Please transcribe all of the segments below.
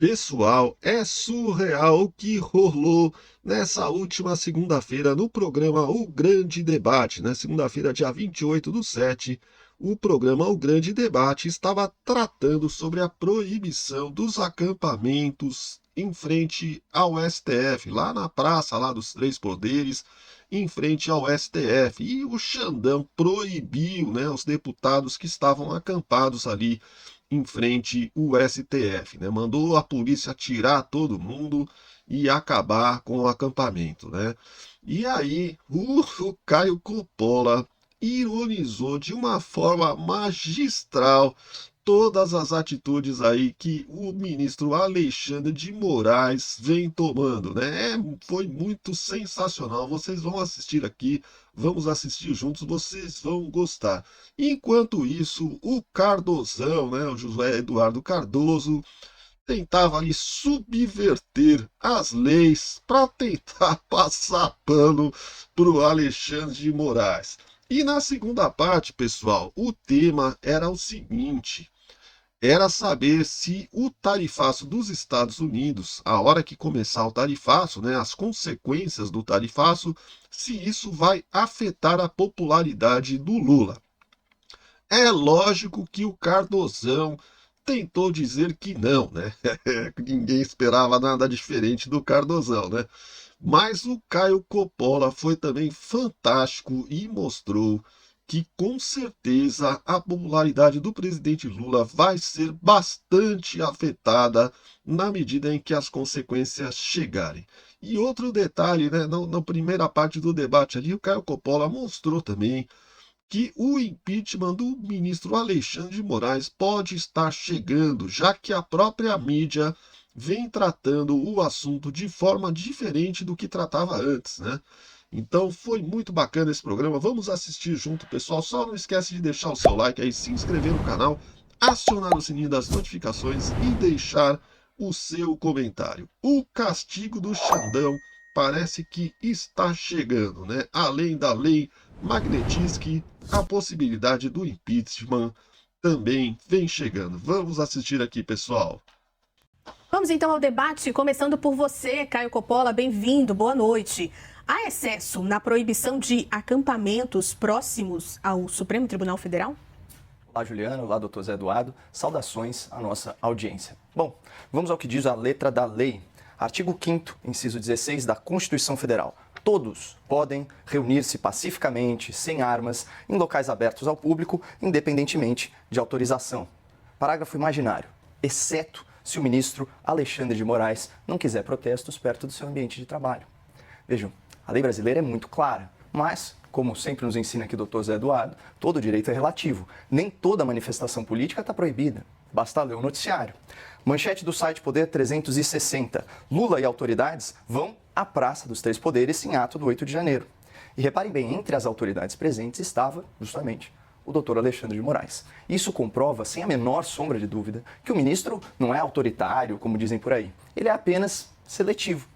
Pessoal, é surreal o que rolou nessa última segunda-feira no programa O Grande Debate, né? Segunda-feira, dia 28/7, o programa O Grande Debate estava tratando sobre a proibição dos acampamentos em frente ao STF, lá na praça lá dos Três Poderes, em frente ao STF. E o Xandão proibiu, né, os deputados que estavam acampados ali em frente ao STF, né? Mandou a polícia tirar todo mundo e acabar com o acampamento, né? E aí o Caio Coppola ironizou de uma forma magistral todas as atitudes aí que o ministro Alexandre de Moraes vem tomando, né? Foi muito sensacional. Vocês vão assistir aqui, vamos assistir juntos, vocês vão gostar. Enquanto isso, o Cardozão, né, o José Eduardo Cardoso, tentava ali subverter as leis para tentar passar pano para o Alexandre de Moraes. E na segunda parte, pessoal, o tema era o seguinte: era saber se o tarifaço dos Estados Unidos, a hora que começar o tarifaço, né, as consequências do tarifaço, se isso vai afetar a popularidade do Lula. É lógico que o Cardozão tentou dizer que não, né? Ninguém esperava nada diferente do Cardozão, né? Mas o Caio Coppola foi também fantástico e mostrou que com certeza a popularidade do presidente Lula vai ser bastante afetada na medida em que as consequências chegarem. E outro detalhe, né, na primeira parte do debate ali, o Caio Coppola mostrou também que o impeachment do ministro Alexandre de Moraes pode estar chegando, já que a própria mídia vem tratando o assunto de forma diferente do que tratava antes, né? Então foi muito bacana esse programa. Vamos assistir junto, pessoal. Só não esquece de deixar o seu like aí, se inscrever no canal, acionar o sininho das notificações e deixar o seu comentário. O castigo do Xandão parece que está chegando, né? Além da lei Magnitsky, a possibilidade do impeachment também vem chegando. Vamos assistir aqui, pessoal. Vamos então ao debate, começando por você, Caio Coppola, bem-vindo, boa noite. Há excesso na proibição de acampamentos próximos ao Supremo Tribunal Federal? Olá, Juliano. Olá, doutor Zé Eduardo. Saudações à nossa audiência. Bom, vamos ao que diz a letra da lei. Artigo 5º, inciso 16 da Constituição Federal. Todos podem reunir-se pacificamente, sem armas, em locais abertos ao público, independentemente de autorização. Parágrafo imaginário. Exceto se o ministro Alexandre de Moraes não quiser protestos perto do seu ambiente de trabalho. Vejam, a lei brasileira é muito clara, mas, como sempre nos ensina aqui o doutor Zé Eduardo, todo direito é relativo. Nem toda manifestação política está proibida. Basta ler o noticiário. Manchete do site Poder 360. Lula e autoridades vão à Praça dos Três Poderes em ato do 8 de janeiro. E reparem bem, entre as autoridades presentes estava, justamente, o doutor Alexandre de Moraes. Isso comprova, sem a menor sombra de dúvida, que o ministro não é autoritário, como dizem por aí. Ele é apenas seletivo.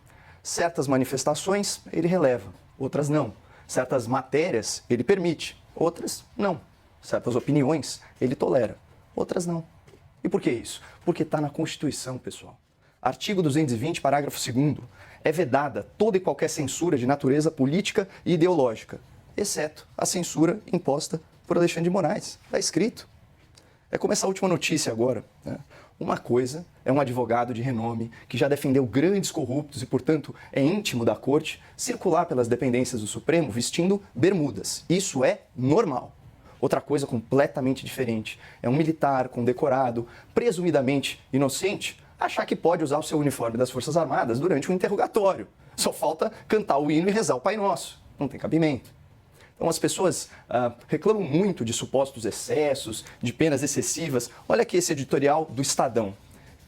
Certas manifestações ele releva, outras não. Certas matérias ele permite, outras não. Certas opiniões ele tolera, outras não. E por que isso? Porque está na Constituição, pessoal. Artigo 220, parágrafo 2º. É vedada toda e qualquer censura de natureza política e ideológica, exceto a censura imposta por Alexandre de Moraes. Está escrito. É como essa última notícia agora, né? Uma coisa é um advogado de renome que já defendeu grandes corruptos e, portanto, é íntimo da corte, circular pelas dependências do Supremo vestindo bermudas. Isso é normal. Outra coisa completamente diferente é um militar condecorado, presumidamente inocente, achar que pode usar o seu uniforme das Forças Armadas durante um interrogatório. Só falta cantar o hino e rezar o Pai Nosso. Não tem cabimento. Então as pessoas reclamam muito de supostos excessos, de penas excessivas. Olha aqui esse editorial do Estadão.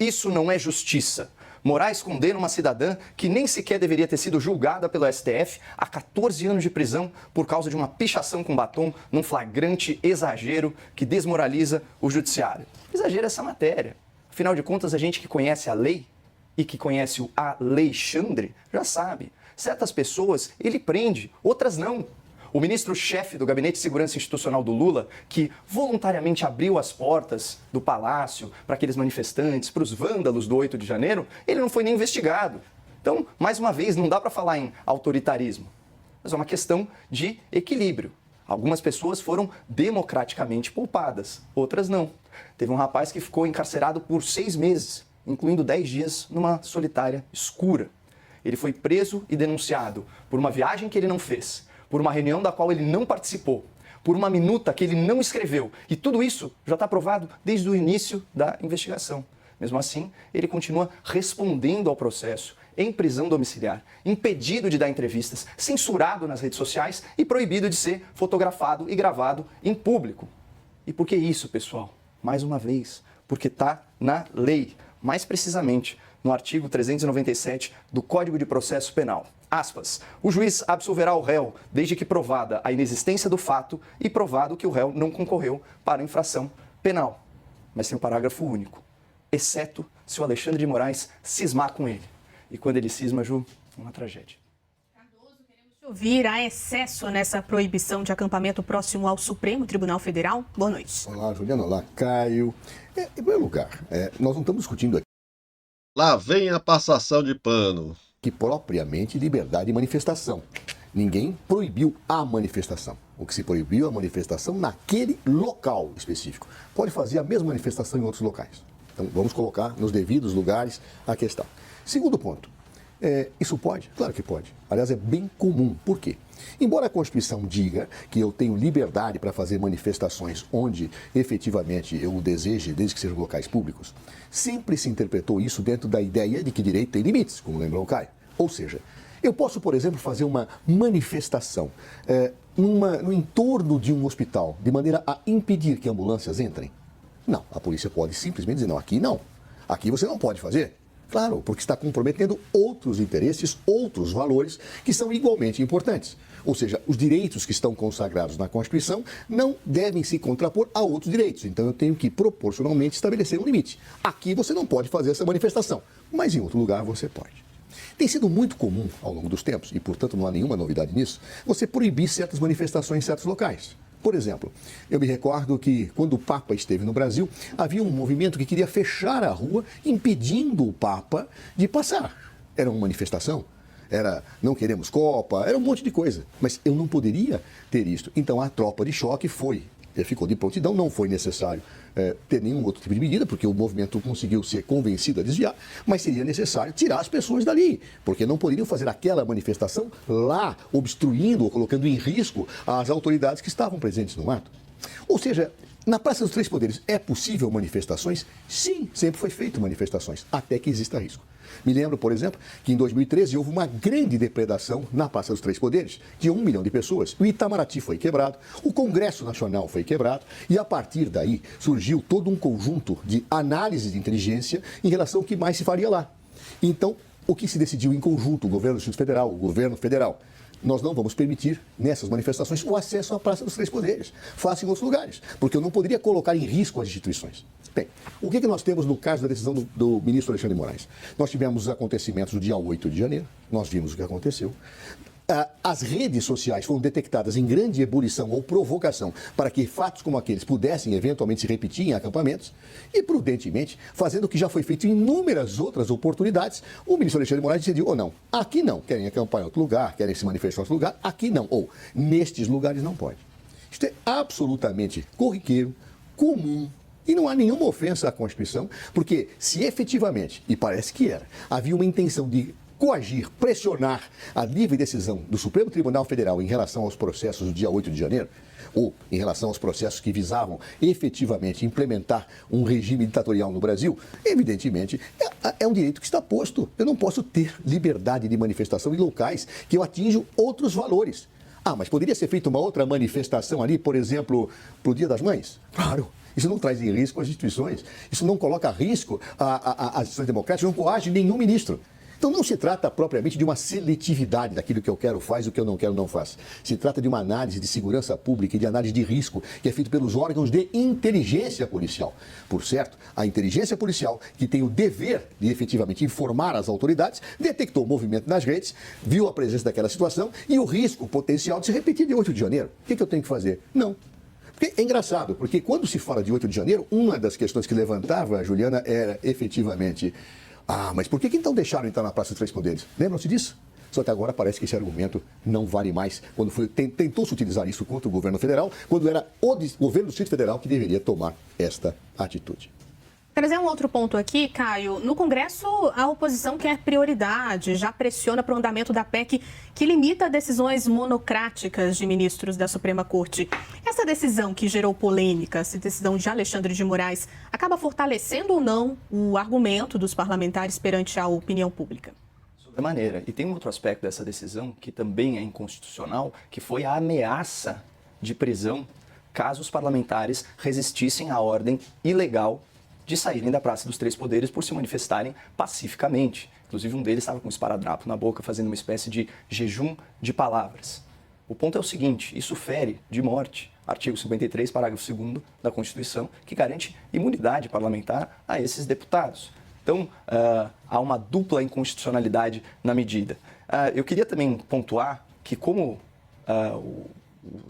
Isso não é justiça. Moraes condena uma cidadã que nem sequer deveria ter sido julgada pelo STF a 14 anos de prisão por causa de uma pichação com batom num flagrante exagero que desmoraliza o judiciário. Exagera essa matéria. Afinal de contas, a gente que conhece a lei e que conhece o Alexandre já sabe. Certas pessoas ele prende, outras não. O ministro-chefe do Gabinete de Segurança Institucional do Lula, que voluntariamente abriu as portas do palácio para aqueles manifestantes, para os vândalos do 8 de janeiro, ele não foi nem investigado. Então, mais uma vez, não dá para falar em autoritarismo, mas é uma questão de equilíbrio. Algumas pessoas foram democraticamente poupadas, outras não. Teve um rapaz que ficou encarcerado por 6 meses, incluindo 10 dias numa solitária escura. Ele foi preso e denunciado por uma viagem que ele não fez, por uma reunião da qual ele não participou, por uma minuta que ele não escreveu. E tudo isso já está provado desde o início da investigação. Mesmo assim, ele continua respondendo ao processo em prisão domiciliar, impedido de dar entrevistas, censurado nas redes sociais e proibido de ser fotografado e gravado em público. E por que isso, pessoal? Mais uma vez, porque está na lei, mais precisamente no artigo 397 do Código de Processo Penal. Aspas, o juiz absolverá o réu desde que provada a inexistência do fato e provado que o réu não concorreu para a infração penal. Mas tem um parágrafo único, exceto se o Alexandre de Moraes cismar com ele. E quando ele cisma, Ju, uma tragédia. Ouvir há excesso nessa proibição de acampamento próximo ao Supremo Tribunal Federal? Boa noite. Olá, Juliana. Olá, Caio. Em primeiro lugar, nós não estamos discutindo Lá vem a passação de pano. aqui propriamente liberdade de manifestação. Ninguém proibiu a manifestação. O que se proibiu é a manifestação naquele local específico. Pode fazer a mesma manifestação em outros locais. Então, vamos colocar nos devidos lugares a questão. Segundo ponto. Isso pode? Claro que pode. Aliás, é bem comum. Por quê? Embora a Constituição diga que eu tenho liberdade para fazer manifestações onde efetivamente eu o deseje, desde que sejam locais públicos, sempre se interpretou isso dentro da ideia de que direito tem limites, como lembrou o Caio. Ou seja, eu posso, por exemplo, fazer uma manifestação no entorno de um hospital, de maneira a impedir que ambulâncias entrem? Não, a polícia pode simplesmente dizer, não, aqui não. Aqui você não pode fazer. Claro, porque está comprometendo outros interesses, outros valores que são igualmente importantes. Ou seja, os direitos que estão consagrados na Constituição não devem se contrapor a outros direitos. Então eu tenho que proporcionalmente estabelecer um limite. Aqui você não pode fazer essa manifestação, mas em outro lugar você pode. Tem sido muito comum ao longo dos tempos, e portanto não há nenhuma novidade nisso, você proibir certas manifestações em certos locais. Por exemplo, eu me recordo que quando o Papa esteve no Brasil, havia um movimento que queria fechar a rua, impedindo o Papa de passar. Era uma manifestação, era não queremos Copa, era um monte de coisa. Mas eu não poderia ter isso. Então a tropa de choque ficou de prontidão, não foi necessário ter nenhum outro tipo de medida, porque o movimento conseguiu ser convencido a desviar, mas seria necessário tirar as pessoas dali, porque não poderiam fazer aquela manifestação lá, obstruindo ou colocando em risco as autoridades que estavam presentes no ato. Ou seja, na Praça dos Três Poderes é possível manifestações? Sim, sempre foi feito manifestações, até que exista risco. Me lembro, por exemplo, que em 2013 houve uma grande depredação na Praça dos Três Poderes, de 1 milhão de pessoas. O Itamaraty foi quebrado, o Congresso Nacional foi quebrado, e a partir daí surgiu todo um conjunto de análises de inteligência em relação ao que mais se faria lá. Então, o que se decidiu em conjunto, o governo do Distrito Federal, o governo federal, nós não vamos permitir, nessas manifestações, o acesso à Praça dos Três Poderes. Faça em outros lugares, porque eu não poderia colocar em risco as instituições. Bem, o que nós temos no caso da decisão do ministro Alexandre de Moraes? Nós tivemos os acontecimentos do dia 8 de janeiro, nós vimos o que aconteceu. As redes sociais foram detectadas em grande ebulição ou provocação para que fatos como aqueles pudessem eventualmente se repetir em acampamentos e, prudentemente, fazendo o que já foi feito em inúmeras outras oportunidades, o ministro Alexandre de Moraes decidiu, ou não, aqui não, querem acampar em outro lugar, querem se manifestar em outro lugar, aqui não, ou nestes lugares não pode. Isto é absolutamente corriqueiro, comum, e não há nenhuma ofensa à Constituição, porque se efetivamente, e parece que era, havia uma intenção de coagir, pressionar a livre decisão do Supremo Tribunal Federal em relação aos processos do dia 8 de janeiro, ou em relação aos processos que visavam efetivamente implementar um regime ditatorial no Brasil, evidentemente é um direito que está posto. Eu não posso ter liberdade de manifestação em locais que eu atinjo outros valores. Mas poderia ser feita uma outra manifestação ali, por exemplo, para o Dia das Mães? Claro. Isso não traz em risco as instituições, isso não coloca a risco as instituições democráticas, não coage nenhum ministro. Então não se trata propriamente de uma seletividade daquilo que eu quero faz e o que eu não quero não faz. Se trata de uma análise de segurança pública e de análise de risco que é feita pelos órgãos de inteligência policial. Por certo, a inteligência policial, que tem o dever de efetivamente informar as autoridades, detectou o movimento nas redes, viu a presença daquela situação e o risco potencial de se repetir de 8 de janeiro. O que eu tenho que fazer? Não. Porque é engraçado, porque quando se fala de 8 de janeiro, uma das questões que levantava a Juliana era efetivamente: mas por que então deixaram entrar na Praça dos Três Poderes? Lembram-se disso? Só que agora parece que esse argumento não vale mais. Quando tentou-se utilizar isso contra o governo federal, quando era o governo do Distrito Federal que deveria tomar esta atitude. Trazer um outro ponto aqui, Caio. No Congresso, a oposição quer prioridade, já pressiona para o andamento da PEC que limita decisões monocráticas de ministros da Suprema Corte. Essa decisão que gerou polêmica, essa decisão de Alexandre de Moraes, acaba fortalecendo ou não o argumento dos parlamentares perante a opinião pública? Maneira. E tem um outro aspecto dessa decisão que também é inconstitucional, que foi a ameaça de prisão caso os parlamentares resistissem à ordem ilegal de saírem da Praça dos Três Poderes por se manifestarem pacificamente. Inclusive um deles estava com um esparadrapo na boca, fazendo uma espécie de jejum de palavras. O ponto é o seguinte: isso fere de morte artigo 53, parágrafo 2º da Constituição, que garante imunidade parlamentar a esses deputados. Então, há uma dupla inconstitucionalidade na medida. Eu queria também pontuar que, como o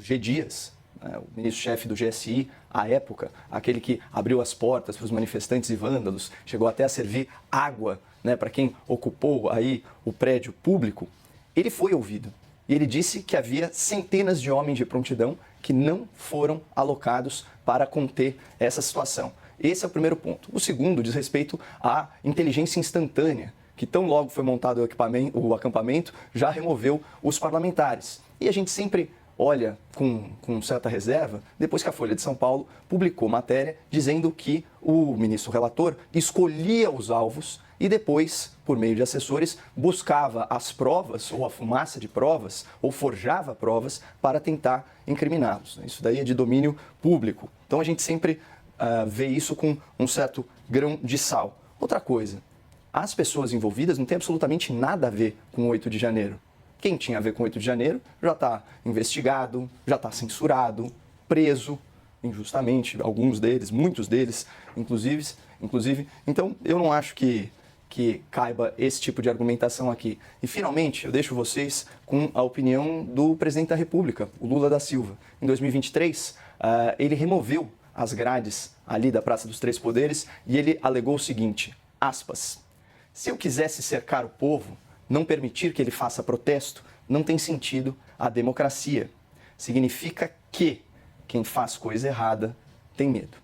G. Dias, o ministro-chefe do GSI, à época, aquele que abriu as portas para os manifestantes e vândalos, chegou até a servir água, né, para quem ocupou aí o prédio público, ele foi ouvido. E ele disse que havia centenas de homens de prontidão que não foram alocados para conter essa situação. Esse é o primeiro ponto. O segundo diz respeito à inteligência instantânea, que tão logo foi montado o acampamento, já removeu os parlamentares. E a gente sempre olha com certa reserva, depois que a Folha de São Paulo publicou matéria dizendo que o ministro relator escolhia os alvos e depois, por meio de assessores, buscava as provas ou a fumaça de provas ou forjava provas para tentar incriminá-los. Isso daí é de domínio público. Então a gente sempre vê isso com um certo grão de sal. Outra coisa, as pessoas envolvidas não têm absolutamente nada a ver com o 8 de janeiro. Quem tinha a ver com o 8 de janeiro já está investigado, já está censurado, preso injustamente, alguns deles, muitos deles, inclusive. Então, eu não acho que caiba esse tipo de argumentação aqui. E, finalmente, eu deixo vocês com a opinião do presidente da República, o Lula da Silva. Em 2023, ele removeu as grades ali da Praça dos Três Poderes e ele alegou o seguinte, aspas, se eu quisesse cercar o povo, não permitir que ele faça protesto, não tem sentido a democracia. Significa que quem faz coisa errada tem medo.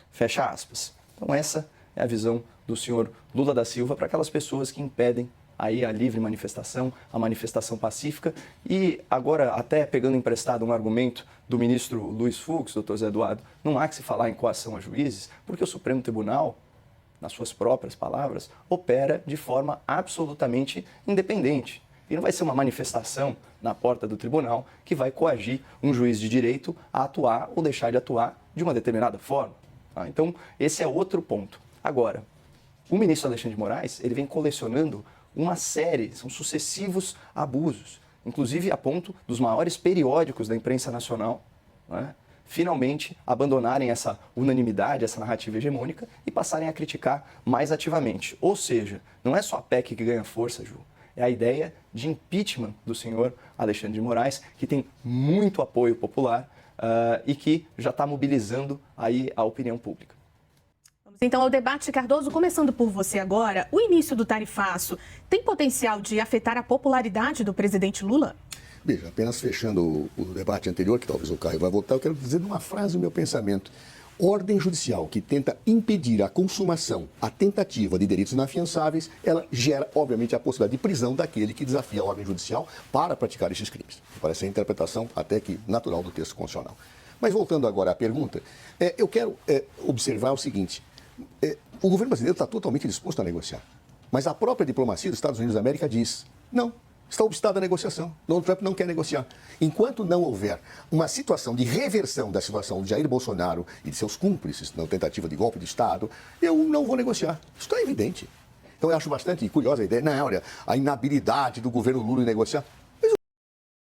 Fecha aspas. Então essa é a visão do senhor Lula da Silva para aquelas pessoas que impedem aí a livre manifestação, a manifestação pacífica. E agora, até pegando emprestado um argumento do ministro Luiz Fux, doutor Zé Eduardo, não há que se falar em coação a juízes, porque o Supremo Tribunal, nas suas próprias palavras, opera de forma absolutamente independente. E não vai ser uma manifestação na porta do tribunal que vai coagir um juiz de direito a atuar ou deixar de atuar de uma determinada forma. Então, esse é outro ponto. Agora, o ministro Alexandre de Moraes, ele vem colecionando uma série, são sucessivos abusos, inclusive a ponto dos maiores periódicos da imprensa nacional, né, finalmente abandonarem essa unanimidade, essa narrativa hegemônica e passarem a criticar mais ativamente. Ou seja, não é só a PEC que ganha força, Ju, é a ideia de impeachment do senhor Alexandre de Moraes, que tem muito apoio popular e que já está mobilizando aí a opinião pública. Vamos então ao debate, Cardoso, começando por você agora. O início do tarifaço tem potencial de afetar a popularidade do presidente Lula? Veja, apenas fechando o debate anterior, que talvez o Caio vai voltar, eu quero dizer numa frase o meu pensamento. Ordem judicial que tenta impedir a consumação, a tentativa de delitos inafiançáveis, ela gera, obviamente, a possibilidade de prisão daquele que desafia a ordem judicial para praticar esses crimes. Parece a interpretação até que natural do texto constitucional. Mas voltando agora à pergunta, eu quero observar o seguinte. O governo brasileiro está totalmente disposto a negociar. Mas a própria diplomacia dos Estados Unidos da América diz, não. Está obstado a negociação. Donald Trump não quer negociar. Enquanto não houver uma situação de reversão da situação de Jair Bolsonaro e de seus cúmplices na tentativa de golpe de Estado, eu não vou negociar. Isso está evidente. Então eu acho bastante curiosa a ideia. Não, olha, a inabilidade do governo Lula em negociar.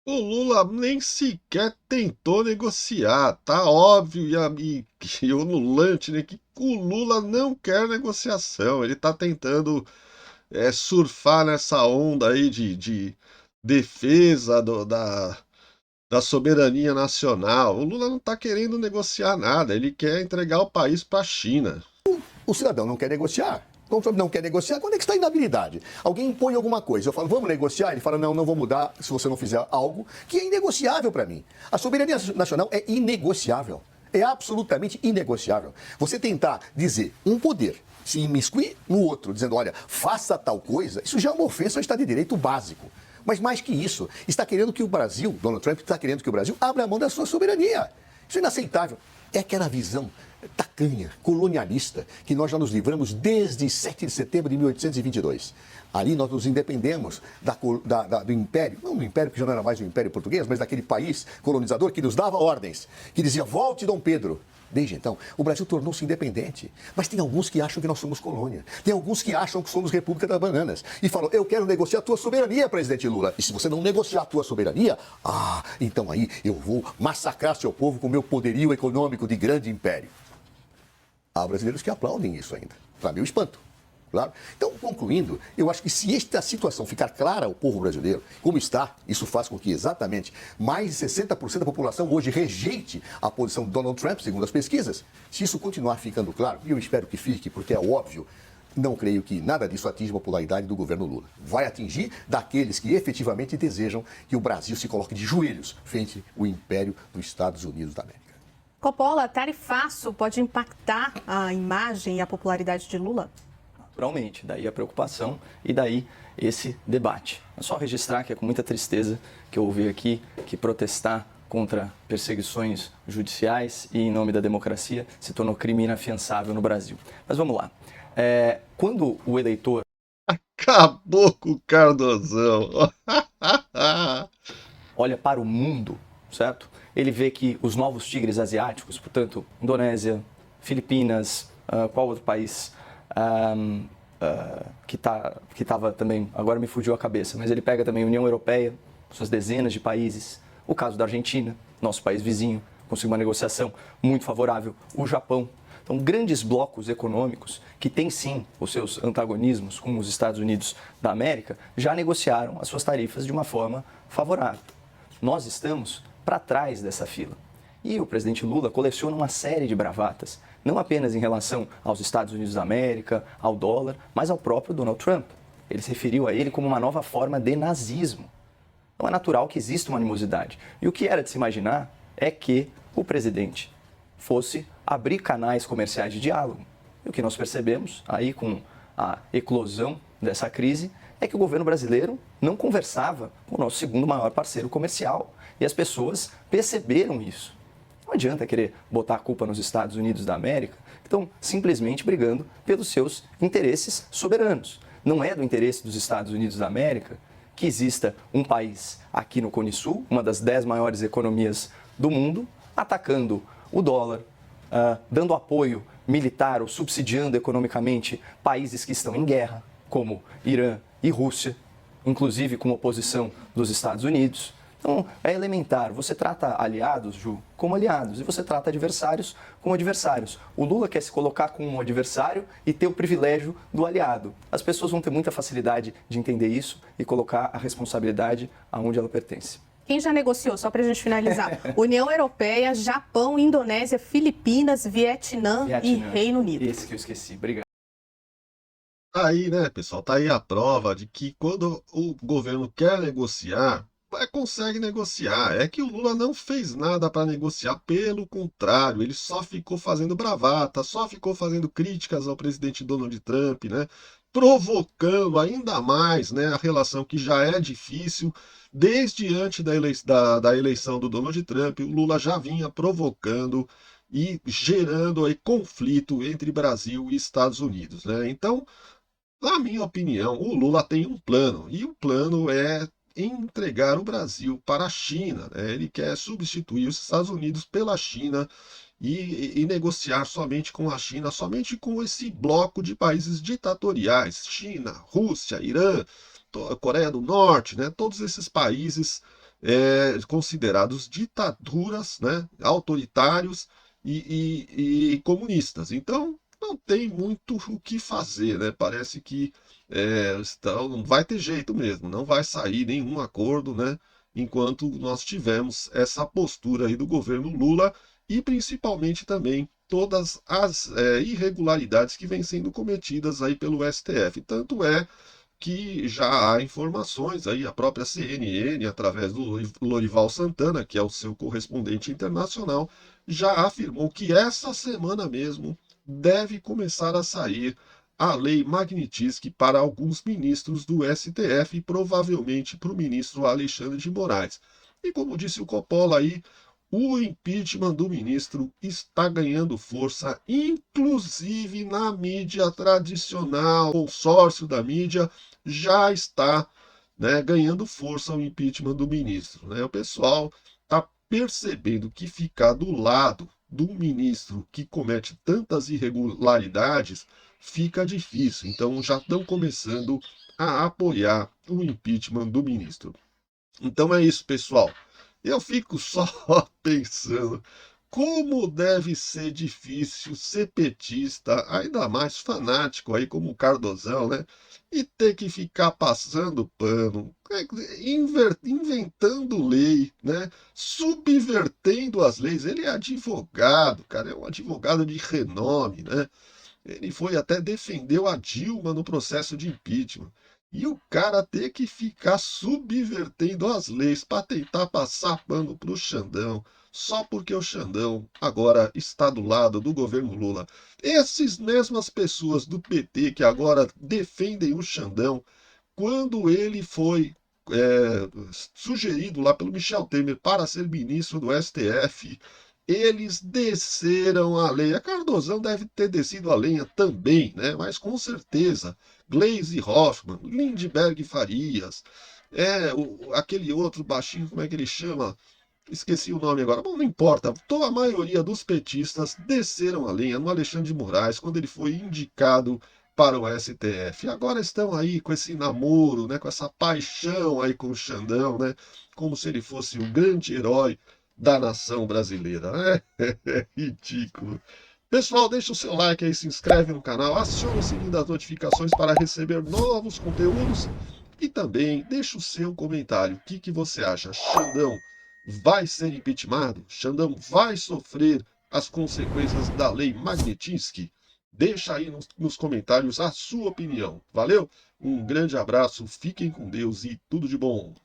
O Lula nem sequer tentou negociar. Tá óbvio e ululante, né, que o Lula não quer negociação. Ele tá tentando surfar nessa onda aí de defesa da soberania nacional. O Lula não tá querendo negociar nada. Ele quer entregar o país para a China. O cidadão não quer negociar. Como o Trump não quer negociar, quando é que está a inabilidade? Alguém impõe alguma coisa, eu falo, vamos negociar? Ele fala, não, não vou mudar se você não fizer algo que é inegociável para mim. A soberania nacional é inegociável. É absolutamente inegociável. Você tentar dizer um poder se imiscuir no outro, dizendo, olha, faça tal coisa, isso já é uma ofensa ao Estado de Direito básico. Mas mais que isso, está querendo que o Brasil, Donald Trump está querendo que o Brasil abra a mão da sua soberania. Isso é inaceitável. É aquela visão tacanha, colonialista, que nós já nos livramos desde 7 de setembro de 1822. Ali nós nos independemos do império, não do império que já não era mais o império português, mas daquele país colonizador que nos dava ordens, que dizia, volte Dom Pedro. Desde então, o Brasil tornou-se independente. Mas tem alguns que acham que nós somos colônia. Tem alguns que acham que somos República das Bananas. E falam, eu quero negociar a tua soberania, presidente Lula. E se você não negociar a tua soberania, então aí eu vou massacrar seu povo com meu poderio econômico de grande império. Há brasileiros que aplaudem isso ainda. Para meu espanto. Claro. Então, concluindo, eu acho que se esta situação ficar clara ao povo brasileiro, como está, isso faz com que exatamente mais de 60% da população hoje rejeite a posição de Donald Trump, segundo as pesquisas. Se isso continuar ficando claro, e eu espero que fique, porque é óbvio, não creio que nada disso atinja a popularidade do governo Lula. Vai atingir daqueles que efetivamente desejam que o Brasil se coloque de joelhos frente ao império dos Estados Unidos da América. Coppola, tarifaço pode impactar a imagem e a popularidade de Lula? Naturalmente, daí a preocupação e daí esse debate. É só registrar que é com muita tristeza que eu ouvi aqui que protestar contra perseguições judiciais e em nome da democracia se tornou crime inafiançável no Brasil. Mas vamos lá. Quando o eleitor... Acabou com o Cardozão. olha para o mundo, certo? Ele vê que os novos tigres asiáticos, portanto, Indonésia, Filipinas, qual outro país... que estava também, agora me fugiu a cabeça, mas ele pega também a União Europeia, suas dezenas de países, o caso da Argentina, nosso país vizinho, conseguiu uma negociação muito favorável, o Japão. Então, grandes blocos econômicos que têm sim os seus antagonismos, como os Estados Unidos da América, já negociaram as suas tarifas de uma forma favorável. Nós estamos para trás dessa fila. E o presidente Lula coleciona uma série de bravatas, não apenas em relação aos Estados Unidos da América, ao dólar, mas ao próprio Donald Trump. Ele se referiu a ele como uma nova forma de nazismo. Então é natural que exista uma animosidade. E o que era de se imaginar é que o presidente fosse abrir canais comerciais de diálogo. E o que nós percebemos aí com a eclosão dessa crise é que o governo brasileiro não conversava com o nosso segundo maior parceiro comercial. E as pessoas perceberam isso. Não adianta querer botar a culpa nos Estados Unidos da América, que estão simplesmente brigando pelos seus interesses soberanos. Não é do interesse dos Estados Unidos da América que exista um país aqui no Cone Sul, uma das 10 maiores economias do mundo, atacando o dólar, dando apoio militar ou subsidiando economicamente países que estão em guerra, como Irã e Rússia, inclusive com oposição dos Estados Unidos. Então, é elementar. Você trata aliados, Ju, como aliados, e você trata adversários como adversários. O Lula quer se colocar como um adversário e ter o privilégio do aliado. As pessoas vão ter muita facilidade de entender isso e colocar a responsabilidade aonde ela pertence. Quem já negociou, só para a gente finalizar, União Europeia, Japão, Indonésia, Filipinas, Vietnã e Reino Unido. Esse que eu esqueci. Obrigado. Aí, né, pessoal, tá aí a prova de que quando o governo quer negociar, consegue negociar. É que o Lula não fez nada para negociar, pelo contrário, ele só ficou fazendo bravata, só ficou fazendo críticas ao presidente Donald Trump, né? Provocando ainda mais, né, a relação que já é difícil. Desde antes da eleição do Donald Trump, o Lula já vinha provocando e gerando aí conflito entre Brasil e Estados Unidos, né? Então, na minha opinião, o Lula tem um plano, e o plano é entregar o Brasil para a China, né? Ele quer substituir os Estados Unidos pela China e negociar somente com a China, somente com esse bloco de países ditatoriais, China, Rússia, Irã, Coreia do Norte, né? Todos esses países considerados ditaduras, né? Autoritários e comunistas. Então, não tem muito o que fazer, né? Parece que não vai ter jeito mesmo, não vai sair nenhum acordo, né? Enquanto nós tivemos essa postura aí do governo Lula e principalmente também todas as irregularidades que vêm sendo cometidas aí pelo STF. Tanto é que já há informações aí, a própria CNN, através do Lorival Santana, que é o seu correspondente internacional, já afirmou que essa semana mesmo deve começar a sair a lei Magnitsky para alguns ministros do STF e provavelmente para o ministro Alexandre de Moraes. E como disse o Coppola aí, o impeachment do ministro está ganhando força, inclusive na mídia tradicional. O consórcio da mídia já está, né, ganhando força o impeachment do ministro, né? O pessoal está percebendo que ficar do lado do ministro que comete tantas irregularidades fica difícil. Então já estão começando a apoiar o impeachment do ministro. Então é isso, pessoal. Eu fico só pensando como deve ser difícil ser petista, ainda mais fanático aí como o Cardozão, né? E ter que ficar passando pano, inventando lei, né? Subvertendo as leis. Ele é advogado, cara, é um advogado de renome, né? Ele foi até defendeu a Dilma no processo de impeachment. E o cara ter que ficar subvertendo as leis para tentar passar pano para o Xandão, só porque o Xandão agora está do lado do governo Lula. Essas mesmas pessoas do PT que agora defendem o Xandão, quando ele foi sugerido lá pelo Michel Temer para ser ministro do STF, eles desceram a lenha. Cardozão deve ter descido a lenha também, né? Mas com certeza. Gleisi Hoffmann, Lindbergh Farias, aquele outro baixinho, como é que ele chama? Esqueci o nome agora. Bom, não importa. Toda a maioria dos petistas desceram a lenha no Alexandre de Moraes quando ele foi indicado para o STF. Agora estão aí com esse namoro, né? Com essa paixão aí com o Xandão, né? Como se ele fosse o grande herói da nação brasileira, né? É ridículo. Pessoal, deixa o seu like aí, se inscreve no canal, aciona o sininho das notificações para receber novos conteúdos e também deixa o seu comentário. O que você acha? Xandão vai ser impeachmentado? Xandão vai sofrer as consequências da lei Magnitsky? Deixa aí nos comentários a sua opinião. Valeu? Um grande abraço, fiquem com Deus e tudo de bom.